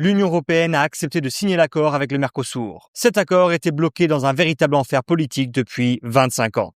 l'Union européenne a accepté de signer l'accord avec le Mercosur. Cet accord était bloqué dans un véritable enfer politique depuis 25 ans.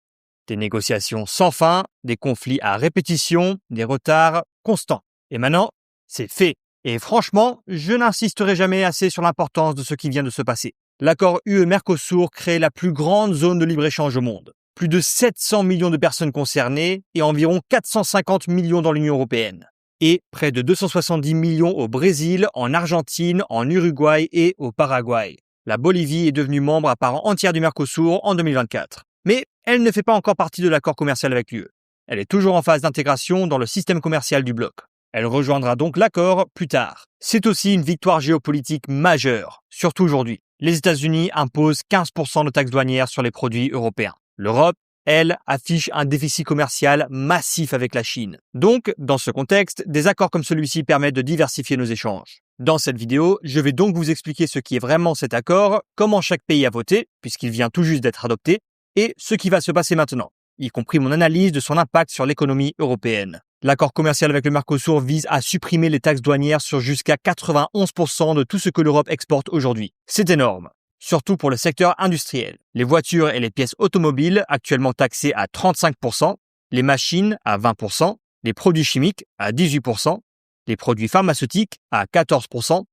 Des négociations sans fin, des conflits à répétition, des retards constants. Et maintenant, c'est fait. Et franchement, je n'insisterai jamais assez sur l'importance de ce qui vient de se passer. L'accord UE-Mercosur crée la plus grande zone de libre-échange au monde. Plus de 700 millions de personnes concernées et environ 450 millions dans l'Union européenne. Et près de 270 millions au Brésil, en Argentine, en Uruguay et au Paraguay. La Bolivie est devenue membre à part entière du Mercosur en 2024. Mais elle ne fait pas encore partie de l'accord commercial avec l'UE. Elle est toujours en phase d'intégration dans le système commercial du bloc. Elle rejoindra donc l'accord plus tard. C'est aussi une victoire géopolitique majeure, surtout aujourd'hui. Les États-Unis imposent 15% de taxes douanières sur les produits européens. L'Europe, elle, affiche un déficit commercial massif avec la Chine. Donc, dans ce contexte, des accords comme celui-ci permettent de diversifier nos échanges. Dans cette vidéo, je vais donc vous expliquer ce qui est vraiment cet accord, comment chaque pays a voté, puisqu'il vient tout juste d'être adopté, et ce qui va se passer maintenant, y compris mon analyse de son impact sur l'économie européenne. L'accord commercial avec le Mercosur vise à supprimer les taxes douanières sur jusqu'à 91% de tout ce que l'Europe exporte aujourd'hui. C'est énorme, surtout pour le secteur industriel. Les voitures et les pièces automobiles, actuellement taxées à 35%, les machines à 20%, les produits chimiques à 18%, les produits pharmaceutiques à 14%,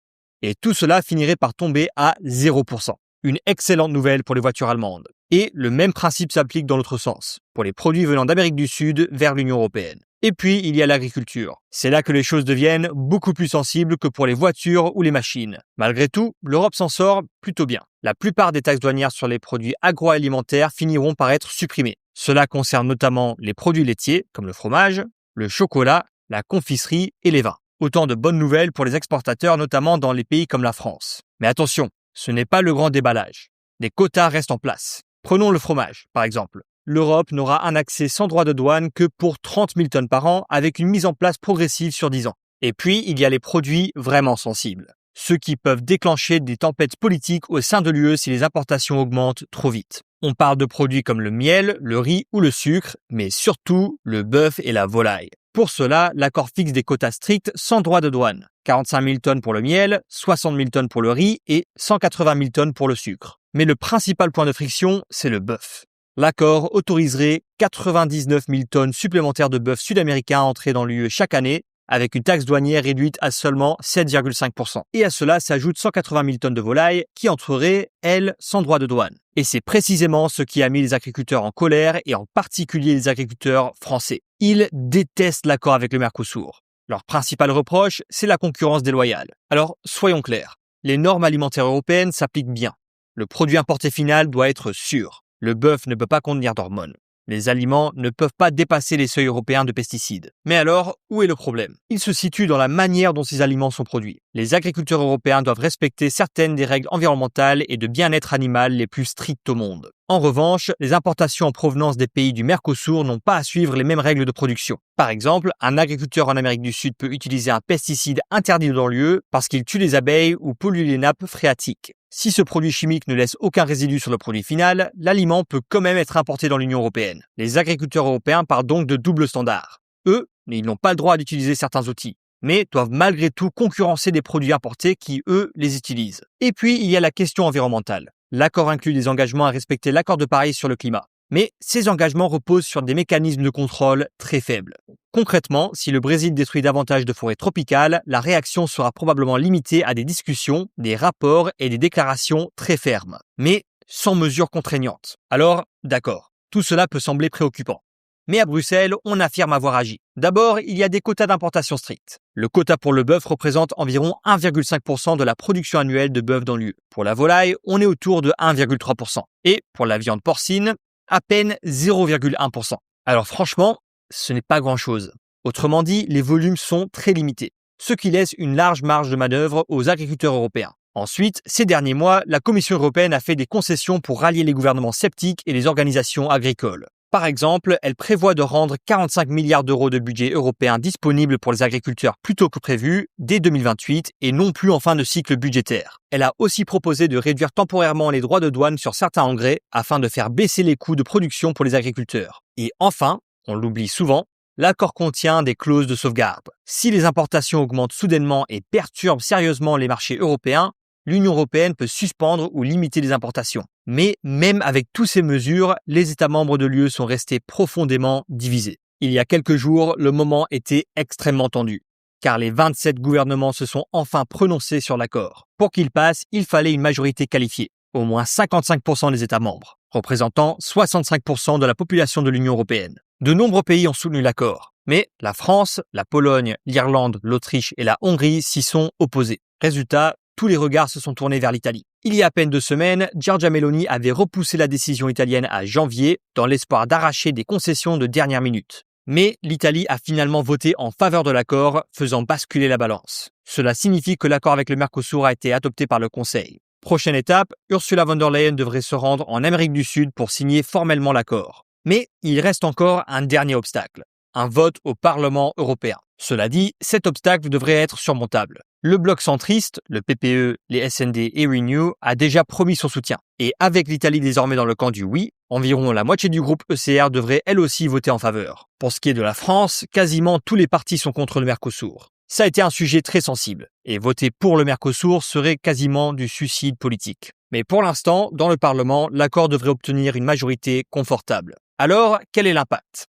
et tout cela finirait par tomber à 0%. Une excellente nouvelle pour les voitures allemandes. Et le même principe s'applique dans l'autre sens, pour les produits venant d'Amérique du Sud vers l'Union européenne. Et puis, il y a l'agriculture. C'est là que les choses deviennent beaucoup plus sensibles que pour les voitures ou les machines. Malgré tout, l'Europe s'en sort plutôt bien. La plupart des taxes douanières sur les produits agroalimentaires finiront par être supprimées. Cela concerne notamment les produits laitiers, comme le fromage, le chocolat, la confiserie et les vins. Autant de bonnes nouvelles pour les exportateurs, notamment dans les pays comme la France. Mais attention, ce n'est pas le grand déballage. Des quotas restent en place. Prenons le fromage, par exemple. L'Europe n'aura un accès sans droit de douane que pour 30 000 tonnes par an, avec une mise en place progressive sur 10 ans. Et puis, il y a les produits vraiment sensibles. Ceux qui peuvent déclencher des tempêtes politiques au sein de l'UE si les importations augmentent trop vite. On parle de produits comme le miel, le riz ou le sucre, mais surtout le bœuf et la volaille. Pour cela, l'accord fixe des quotas stricts sans droit de douane. 45 000 tonnes pour le miel, 60 000 tonnes pour le riz et 180 000 tonnes pour le sucre. Mais le principal point de friction, c'est le bœuf. L'accord autoriserait 99 000 tonnes supplémentaires de bœuf sud-américain à entrer dans l'UE chaque année, avec une taxe douanière réduite à seulement 7,5%. Et à cela s'ajoutent 180 000 tonnes de volaille qui entreraient, elles, sans droit de douane. Et c'est précisément ce qui a mis les agriculteurs en colère, et en particulier les agriculteurs français. Ils détestent l'accord avec le Mercosur. Leur principal reproche, c'est la concurrence déloyale. Alors, soyons clairs, les normes alimentaires européennes s'appliquent bien. Le produit importé final doit être sûr. Le bœuf ne peut pas contenir d'hormones. Les aliments ne peuvent pas dépasser les seuils européens de pesticides. Mais alors, où est le problème? Il se situe dans la manière dont ces aliments sont produits. Les agriculteurs européens doivent respecter certaines des règles environnementales et de bien-être animal les plus strictes au monde. En revanche, les importations en provenance des pays du Mercosur n'ont pas à suivre les mêmes règles de production. Par exemple, un agriculteur en Amérique du Sud peut utiliser un pesticide interdit dans l'UE parce qu'il tue les abeilles ou pollue les nappes phréatiques. Si ce produit chimique ne laisse aucun résidu sur le produit final, l'aliment peut quand même être importé dans l'Union européenne. Les agriculteurs européens partent donc de double standard. Eux, ils n'ont pas le droit d'utiliser certains outils, mais doivent malgré tout concurrencer des produits importés qui, eux, les utilisent. Et puis, il y a la question environnementale. L'accord inclut des engagements à respecter l'accord de Paris sur le climat. Mais ces engagements reposent sur des mécanismes de contrôle très faibles. Concrètement, si le Brésil détruit davantage de forêts tropicales, la réaction sera probablement limitée à des discussions, des rapports et des déclarations très fermes, mais sans mesures contraignantes. Alors, d'accord, tout cela peut sembler préoccupant. Mais à Bruxelles, on affirme avoir agi. D'abord, il y a des quotas d'importation stricts. Le quota pour le bœuf représente environ 1,5% de la production annuelle de bœuf dans l'UE. Pour la volaille, on est autour de 1,3%. Et pour la viande porcine, à peine 0,1%. Alors franchement, ce n'est pas grand-chose. Autrement dit, les volumes sont très limités, ce qui laisse une large marge de manœuvre aux agriculteurs européens. Ensuite, ces derniers mois, la Commission européenne a fait des concessions pour rallier les gouvernements sceptiques et les organisations agricoles. Par exemple, elle prévoit de rendre 45 milliards d'euros de budget européen disponibles pour les agriculteurs plus tôt que prévu, dès 2028, et non plus en fin de cycle budgétaire. Elle a aussi proposé de réduire temporairement les droits de douane sur certains engrais afin de faire baisser les coûts de production pour les agriculteurs. Et enfin, on l'oublie souvent, l'accord contient des clauses de sauvegarde. Si les importations augmentent soudainement et perturbent sérieusement les marchés européens, l'Union européenne peut suspendre ou limiter les importations. Mais même avec toutes ces mesures, les États membres de l'UE sont restés profondément divisés. Il y a quelques jours, le moment était extrêmement tendu, car les 27 gouvernements se sont enfin prononcés sur l'accord. Pour qu'il passe, il fallait une majorité qualifiée, au moins 55% des États membres, représentant 65% de la population de l'Union européenne. De nombreux pays ont soutenu l'accord, mais la France, la Pologne, l'Irlande, l'Autriche et la Hongrie s'y sont opposés. Résultat, tous les regards se sont tournés vers l'Italie. Il y a à peine 2 semaines, Giorgia Meloni avait repoussé la décision italienne à janvier dans l'espoir d'arracher des concessions de dernière minute. Mais l'Italie a finalement voté en faveur de l'accord, faisant basculer la balance. Cela signifie que l'accord avec le Mercosur a été adopté par le Conseil. Prochaine étape, Ursula von der Leyen devrait se rendre en Amérique du Sud pour signer formellement l'accord. Mais il reste encore un dernier obstacle, un vote au Parlement européen. Cela dit, cet obstacle devrait être surmontable. Le bloc centriste, le PPE, les SND et Renew, a déjà promis son soutien. Et avec l'Italie désormais dans le camp du oui, environ la moitié du groupe ECR devrait elle aussi voter en faveur. Pour ce qui est de la France, quasiment tous les partis sont contre le Mercosur. Ça a été un sujet très sensible, et voter pour le Mercosur serait quasiment du suicide politique. Mais pour l'instant, dans le Parlement, l'accord devrait obtenir une majorité confortable. Alors, quel est l'impact ?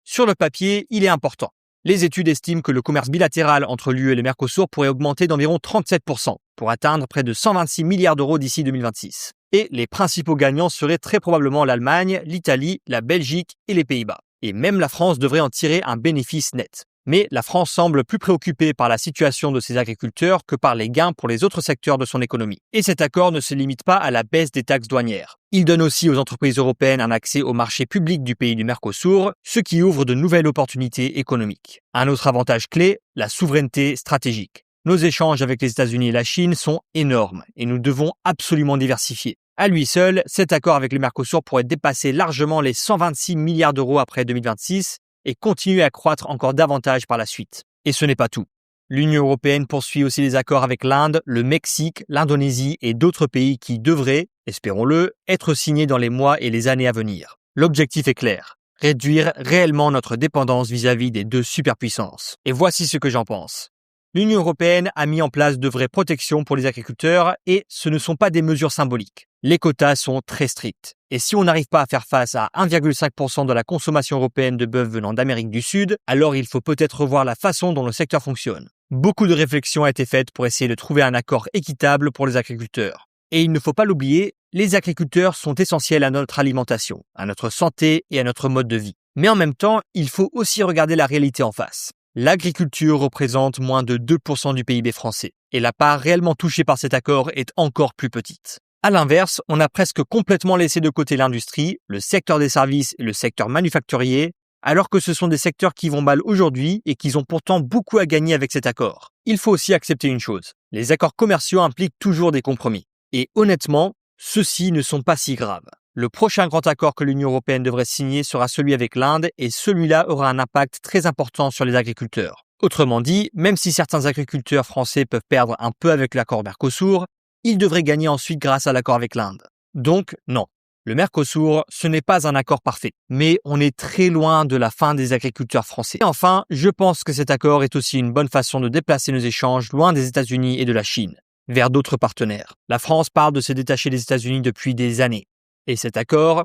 Sur le papier, il est important. Les études estiment que le commerce bilatéral entre l'UE et le Mercosur pourrait augmenter d'environ 37% pour atteindre près de 126 milliards d'euros d'ici 2026. Et les principaux gagnants seraient très probablement l'Allemagne, l'Italie, la Belgique et les Pays-Bas. Et même la France devrait en tirer un bénéfice net. Mais la France semble plus préoccupée par la situation de ses agriculteurs que par les gains pour les autres secteurs de son économie. Et cet accord ne se limite pas à la baisse des taxes douanières. Il donne aussi aux entreprises européennes un accès au marché public du pays du Mercosur, ce qui ouvre de nouvelles opportunités économiques. Un autre avantage clé, la souveraineté stratégique. Nos échanges avec les États-Unis et la Chine sont énormes et nous devons absolument diversifier. À lui seul, cet accord avec le Mercosur pourrait dépasser largement les 126 milliards d'euros après 2026 et continuer à croître encore davantage par la suite. Et ce n'est pas tout. L'Union européenne poursuit aussi les accords avec l'Inde, le Mexique, l'Indonésie et d'autres pays qui devraient, espérons-le, être signés dans les mois et les années à venir. L'objectif est clair, réduire réellement notre dépendance vis-à-vis des deux superpuissances. Et voici ce que j'en pense. L'Union européenne a mis en place de vraies protections pour les agriculteurs et ce ne sont pas des mesures symboliques. Les quotas sont très stricts. Et si on n'arrive pas à faire face à 1,5% de la consommation européenne de bœuf venant d'Amérique du Sud, alors il faut peut-être revoir la façon dont le secteur fonctionne. Beaucoup de réflexions ont été faites pour essayer de trouver un accord équitable pour les agriculteurs. Et il ne faut pas l'oublier, les agriculteurs sont essentiels à notre alimentation, à notre santé et à notre mode de vie. Mais en même temps, il faut aussi regarder la réalité en face. L'agriculture représente moins de 2% du PIB français et la part réellement touchée par cet accord est encore plus petite. À l'inverse, on a presque complètement laissé de côté l'industrie, le secteur des services et le secteur manufacturier, alors que ce sont des secteurs qui vont mal aujourd'hui et qui ont pourtant beaucoup à gagner avec cet accord. Il faut aussi accepter une chose, les accords commerciaux impliquent toujours des compromis. Et honnêtement, ceux-ci ne sont pas si graves. Le prochain grand accord que l'Union européenne devrait signer sera celui avec l'Inde et celui-là aura un impact très important sur les agriculteurs. Autrement dit, même si certains agriculteurs français peuvent perdre un peu avec l'accord Mercosur, ils devraient gagner ensuite grâce à l'accord avec l'Inde. Donc non, le Mercosur, ce n'est pas un accord parfait, mais on est très loin de la fin des agriculteurs français. Et enfin, je pense que cet accord est aussi une bonne façon de déplacer nos échanges loin des États-Unis et de la Chine, vers d'autres partenaires. La France parle de se détacher des États-Unis depuis des années. Et cet accord,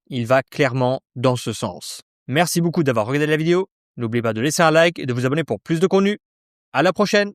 il va clairement dans ce sens. Merci beaucoup d'avoir regardé la vidéo. N'oubliez pas de laisser un like et de vous abonner pour plus de contenu. À la prochaine!